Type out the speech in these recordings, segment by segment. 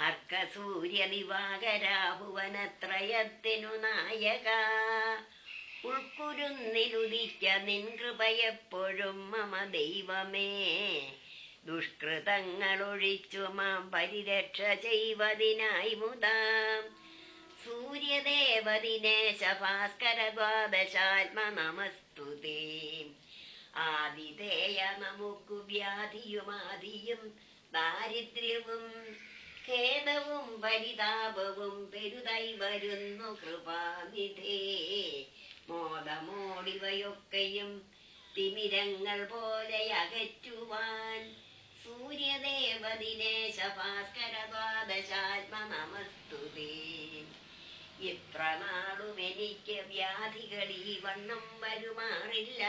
അർക്കസൂര്യദിവാകരാഭുവനത്രയത്തിനു നായക ഉൾക്കുരുന്നിലുദിക്ക നിൻ കൃപയെപ്പോഴും മമ ദൈവമേ. ദുഷ്കൃതങ്ങളൊഴിച്ചു മാം പരിരക്ഷ ചെയ്വതിനായി മുതാം സൂര്യദേവദിനേശ ഭാസ്കര ദ്വാദശാത്മ നമസ്തുതേ. ആതിഥേയ നമുക്കു വ്യാധിയുമാതിയും ദാരിദ്ര്യവും ഖേദവും പരിതാപവും പെരുതായി വരുന്നു കൃപാനിധേ. മോദമോടിവയൊക്കെയും തിമിരങ്ങൾ പോലെ അകറ്റുവാൻ സൂര്യദേവദിനേശ ഭാസ്കര ദ്വാദശാത്മ നമസ്തുതേ. ഇത്ര നാളും എനിക്ക് വ്യാധികൾ ഈ വണ്ണം വരുമാറില്ല.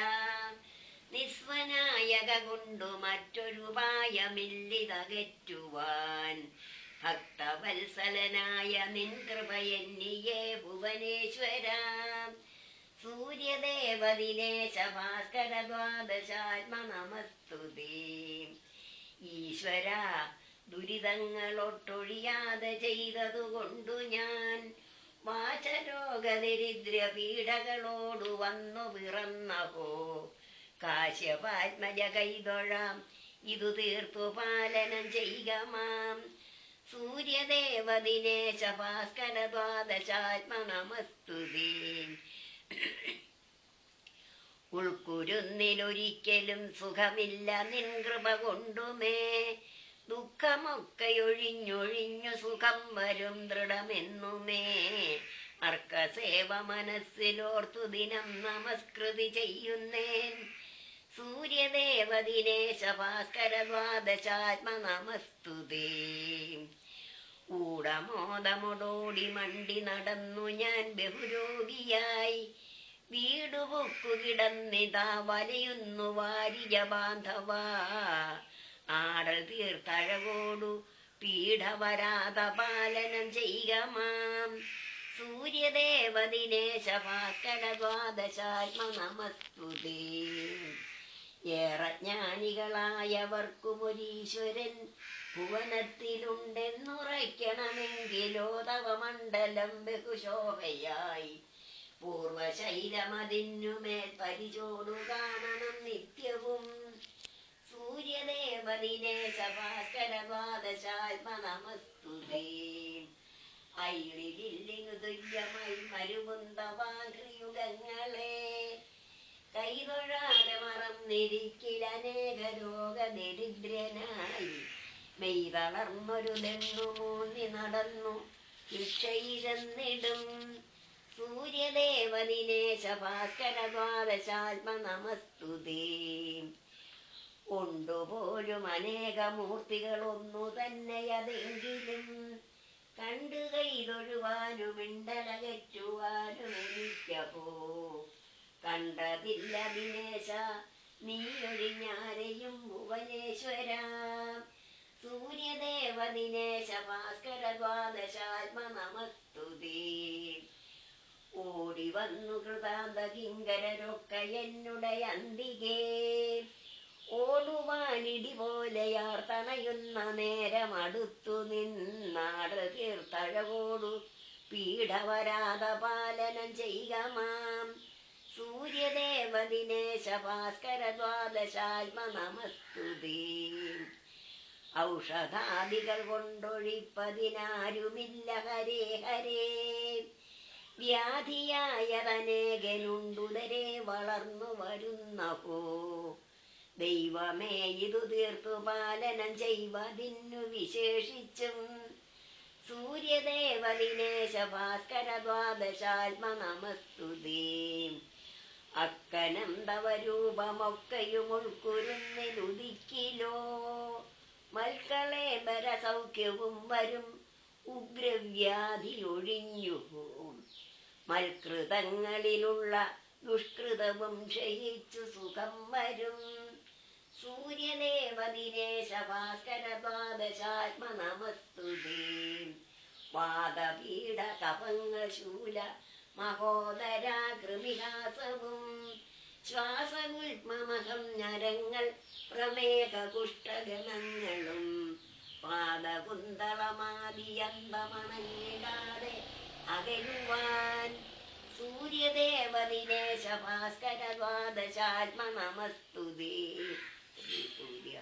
നിസ്വനായക കൊണ്ടു മറ്റൊരുപായമില്ലിതകറ്റുവാൻ ഭക്തവത്സലനായ നിൻ കൃപയെന്നിയേ ഭുവനേശ്വര. സൂര്യദേവദിനേശ ഭാസ്കര ദ്വാദശാത്മ നമസ്തുതേ. ഈശ്വര, ദുരിതങ്ങളൊട്ടൊഴിയാതെ ചെയ്തതുകൊണ്ടു ഞാൻ വാചരോഗദരിദ്ര പീഡകളോടു വന്നു പിറന്നഹോ. കാശ്യപാത്മജ കൈതൊഴാം, ഇതു തീർത്തു പാലനം ചെയ്യുക മാം സൂര്യദേവദിനേശ ഭാസ്കര ദ്വാദശാത്മ നമസ്തുതേ. ഉൾക്കുരുന്നിലൊരിക്കലും സുഖമില്ല നിൻ കൃപ കൊണ്ടുമേ. ദുഃഖമൊക്കെയൊഴിഞ്ഞൊഴിഞ്ഞു സുഖം വരും ദൃഢമെന്നുമേ. അർക്കസേവ മനസ്സിലോർത്തു ദിനം നമസ്കൃതി ചെയ്യുന്നേൻ സൂര്യദേവദിനേശ ഭാസ്കര ദ്വാദശാത്മ നമസ്തുതേ. ഊടമോദമൊടോടി മണ്ടി നടന്നു ഞാൻ ബഹുരോഗിയായി വീടുപൊക്കു കിടന്നിതാ വലയുന്നു വാരിജ ബാന്ധവ. ആടൽ തീർത്തഴകോടു പീഠവരാത പാലനം ചെയ്യുക മാം സൂര്യദേവദിനേശ ഭാസ്കര ദ്വാദശാത്മ നമസ്തുതേ. ഏറെ ജ്ഞാനികളായവർക്കുമൊരീശ്വരൻ ഭുവനത്തിലുണ്ടെന്നുറയ്ക്കണമെങ്കിലോ തവ മണ്ഡലം ബഹുശോഭയായി പൂർവശൈലമതിന്നുമേൽ പരിചോടു കാണണം നിത്യവും സൂര്യദേവദിനേശ ഭാസ്കര ദ്വാദശാത്മ നമസ്തുതേ. ഐളിലില്ലിനു തുല്യമായി മരുവുന്തവാഘ്രിയുഗങ്ങളെ കൈതൊഴാതെ മറന്നിരിക്കിലനേക രോഗദരിദ്രനായി മെയ്തളർന്നൊരു ദണ്ണു മൂന്നി നടന്നു ഭിക്ഷയിരന്നിടും സൂര്യദേവദിനേശ ഭാസ്കര ദ്വാദശാത്മ നമസ്തുതേ. കൊണ്ടുപോലും അനേക മൂർത്തികളൊന്നു തന്നെയതെങ്കിലും കണ്ടു കൈതൊഴുവാനും ഇണ്ടലകറ്റുവാനും എനിക്കപ്പോ കണ്ടതില്ല ദിനേശ നീയൊഴിഞ്ഞാരെയും ഭുവനേശ്വര. സൂര്യദേവദിനേശ ഭാസ്കര ദ്വാദശാത്മ നമസ്തുതേ. ഓടി വന്നു കൃതാന്ത കിങ്കരരൊക്കെ എന്നുടയന്തികേ ഓടുവാനിടി പോലെയാർ തണയുന്ന നേരമടുത്തു നിന്നാട് തീർത്തഴകോടു പീഠവരാത പാലനം ചെയ്യുക മാം സൂര്യദേവദിനേശ ഭാസ്കര ദ്വാദശാത്മ നമസ്തുതേ. ഔഷധാദികൾ കൊണ്ടൊഴിപ്പതിനാരുമില്ല ഹരേ ഹരേ. വ്യാധിയായതനേകനുണ്ടുദരേ വളർന്നു വരുന്നഹോ. ദൈവമേ, ഇതു തീർത്തു പാലനം ചെയ്വതിന്നു വിശേഷിച്ചും സൂര്യദേവദിനേശ ഭാസ്കര ദ്വാദശാത്മ നമസ്തുതേ. അക്കനം തവ രൂപമൊക്കെയും ഉൾക്കുരുന്നിലുദിക്കിലോ മൽക്കളേബര സൗഖ്യവും വരും ഉഗ്രവ്യാധി ഒഴിഞ്ഞുപോം. മൽകൃതങ്ങളിലുള്ള ദുഷ്കൃതവും ക്ഷയിച്ചു സുഖം വരും സൂര്യദേവദിനേശ ഭാസ്കര ദ്വാദശാത്മ നമസ്തുതേ. വാദപീഠ കഫങ്ങൾ ശൂല മഹോദരാ കൃമിഹാസവും ശ്വാസഗുൽമമഹം ഞരങ്ങൾ പ്രമേഹ കുഷ്ഠഗണങ്ങളും പാദ ശകുന്തളമാദിയന്തമണഞ്ഞിടാതെ അകലുവാൻ സൂര്യദേവദിനേശ ഭാസ്കര ദ്വാദശാത്മ നമസ്തുതേ. സൂര്യ